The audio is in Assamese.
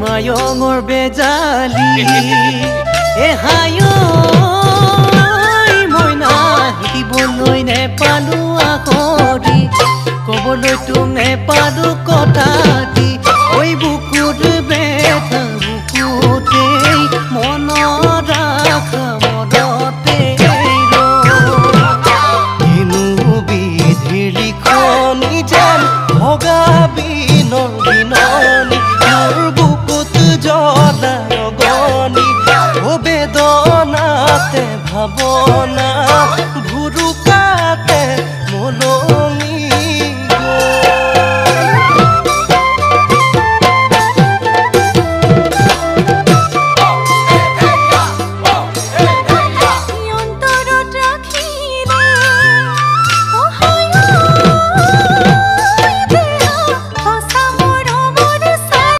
মায়ঙৰ বেজালি এহায়ো মইনা শিকিবলৈ নেপালো আখৰি ক'বলৈ তোক নেপালো কথা দি ঐ বুকুত বেথা বুকুতেই মনত ৰাখা মনতে কিনো বিধিৰ লিখনি যেন ভগা বিনৰ বিননি জলা ৰগনি বেদনাতে ভাৱনা